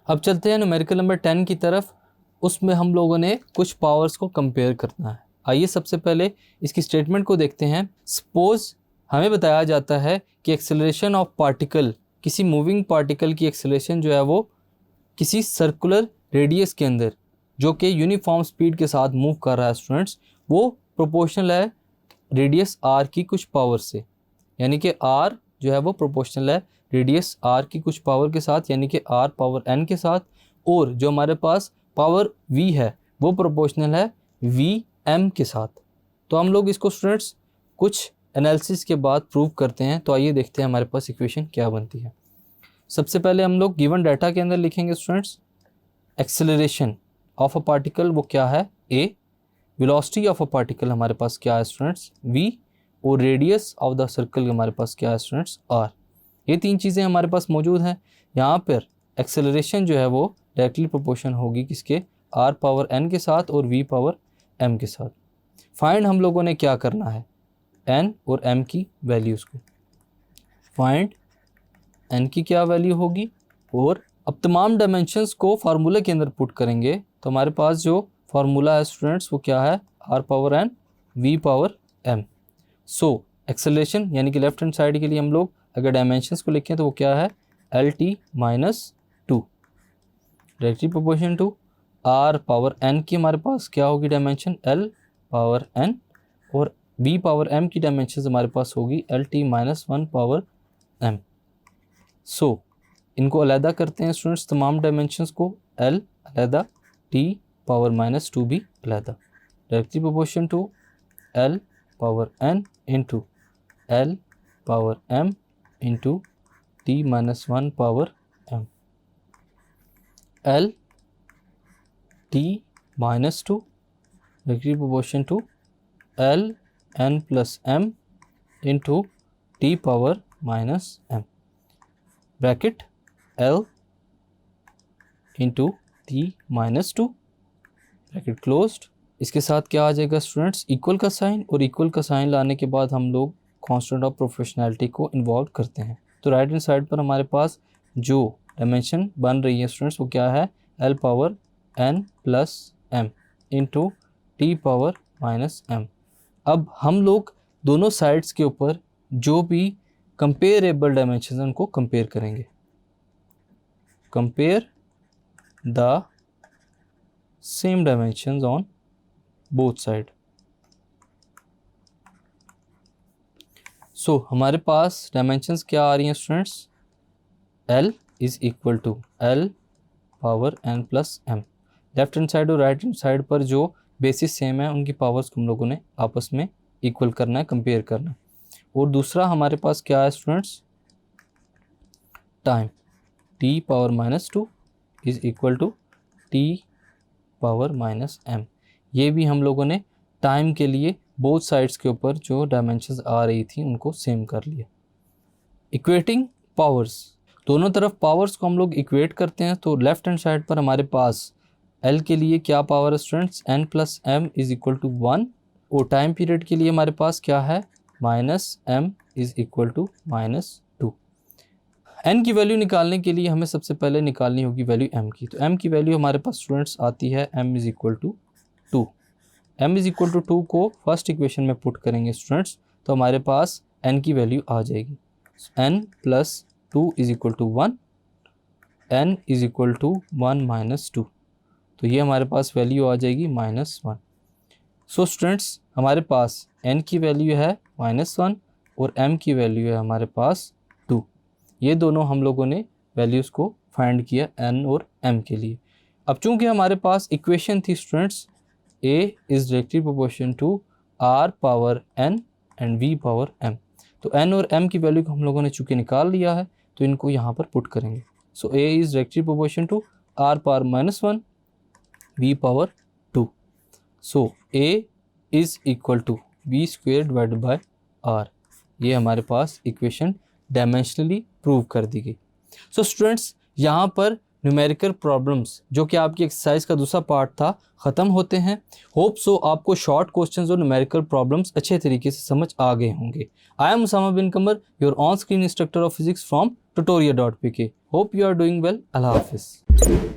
अब चलते हैं न्यूमेरिकल नंबर 10 की तरफ। उसमें हम लोगों ने कुछ पावर्स को कंपेयर करना है। आइए सबसे पहले इसकी स्टेटमेंट को देखते हैं। सपोज हमें बताया जाता है कि एक्सेलरेशन ऑफ पार्टिकल, किसी मूविंग पार्टिकल की एक्सेलरेशन जो है वो किसी सर्कुलर रेडियस के अंदर जो कि यूनिफॉर्म स्पीड के साथ मूव कर रहा है स्टूडेंट्स, वो प्रोपोर्शनल है रेडियस आर की कुछ पावर से। यानी कि आर जो है वो प्रोपोर्शनल है रेडियस आर की कुछ पावर के साथ, यानी कि आर पावर एन के साथ। और जो हमारे पास पावर वी है वो प्रोपोर्शनल है वी एम के साथ। तो हम लोग इसको स्टूडेंट्स कुछ एनालिसिस के बाद प्रूव करते हैं। तो आइए देखते हैं हमारे पास इक्वेशन क्या बनती है। सबसे पहले हम लोग गिवन डाटा के अंदर लिखेंगे students acceleration of a particle वो क्या है ए, वेलोसिटी ऑफ अ पार्टिकल हमारे पास क्या है स्टूडेंट्स वी, और रेडियस ऑफ द सर्कल हमारे पास क्या है स्टूडेंट्स आर। ये तीन चीज़ें हमारे पास मौजूद हैं। यहाँ पर एक्सेलरेशन जो है वो डायरेक्टली प्रोपोर्शन होगी किसके, आर पावर एन के साथ और वी पावर एम के साथ। फाइंड हम लोगों ने क्या करना है, एन और एम की वैल्यूज़ को। फाइंड एन की क्या वैल्यू होगी, और अब तमाम डायमेंशंस को फार्मूले के अंदर पुट करेंगे। तो हमारे पास जो फार्मूला है स्टूडेंट्स वो क्या है, R power N V power M. So acceleration यानी कि लेफ्ट हैंड साइड के लिए हम लोग अगर डायमेंशंस को लिखें तो वो क्या है, L T minus two directly proportion to R power N की हमारे पास क्या होगी डायमेंशन एल पावर एन, और वी पावर एम की डायमेंशन हमारे पास होगी L T minus one power M. So इनको अलहदा करते हैं स्टूडेंट्स, तमाम डायमेंशंस को, एल अलहदा, टी पावर माइनस टू भी अलहदा, directly proportion to L power N into L power M into T minus one power M, L T minus two directly proportion to L N plus M into T power minus M, bracket L into T minus two bracket closed. इसके साथ क्या आ जाएगा students, equal का sign, और equal का sign लाने के बाद हम लोग कांस्टेंट ऑफ प्रोपोर्शनैलिटी को इन्वॉल्व करते हैं। तो राइट हैंड साइड पर हमारे पास जो डायमेंशन बन रही है स्टूडेंट्स वो क्या है, L power N plus M into T power minus M. अब हम लोग दोनों साइड्स के ऊपर जो भी कंपेरेबल डायमेंशन उनको कंपेयर करेंगे। Compare the same dimensions on both side. So हमारे पास डायमेंशंस क्या आ रही हैं students, L is equal to L power N plus M. Left hand side और राइट हैंड साइड पर जो बेसिस सेम है उनकी पावर्स को हम लोगों ने आपस में इक्वल करना है, कंपेयर करना है। और दूसरा हमारे पास क्या है students, time, T power minus two is equal to T power minus M. ये भी हम लोगों ने टाइम के लिए बोथ साइड्स के ऊपर जो डायमेंशंस आ रही थी उनको सेम कर लिया। इक्वेटिंग पावर्स, दोनों तरफ पावर्स को हम लोग इक्वेट करते हैं। तो लेफ्ट हैंड साइड पर हमारे पास एल के लिए क्या पावर है students, N plus M is equal to one, और टाइम पीरियड के लिए हमारे पास क्या है, minus M is equal to minus two. N की वैल्यू निकालने के लिए हमें सबसे पहले निकालनी होगी वैल्यू एम की। तो एम की वैल्यू हमारे पास स्टूडेंट्स आती है M is equal to two. M is equal to two को फर्स्ट इक्वेशन में पुट करेंगे स्टूडेंट्स, तो हमारे पास एन की वैल्यू आ जाएगी, N plus two is equal to one, N is equal to one minus two. तो ये हमारे पास वैल्यू आ जाएगी माइनस वन। सो स्टूडेंट्स हमारे पास एन की वैल्यू है माइनस वन और एम की वैल्यू है हमारे पास टू। ये दोनों हम लोगों ने वैल्यूज़ को फाइंड किया एन और एम के लिए। अब चूंकि हमारे पास इक्वेशन थी students A is directly proportion to R power N and V power M, तो N और M की वैल्यू को हम लोगों ने चूंकि निकाल लिया है तो इनको यहाँ पर पुट करेंगे। So A is directly proportion to R power minus one V power two. So A is equal to V square divided by R। ये हमारे पास इक्वेशन डायमेंशनली प्रूव कर दी गई। सो स्टूडेंट्स यहाँ पर न्यूमेरिकल प्रॉब्लम्स जो कि आपकी एक्सरसाइज का दूसरा पार्ट था ख़त्म होते हैं। होप सो आपको शॉर्ट क्वेश्चंस और न्यूमेरिकल प्रॉब्लम्स अच्छे तरीके से समझ आ गए होंगे। I am Usama bin Qamar, your on screen instructor of physics from tutoria.pk। Hope you are doing well. Allah हाफिज़।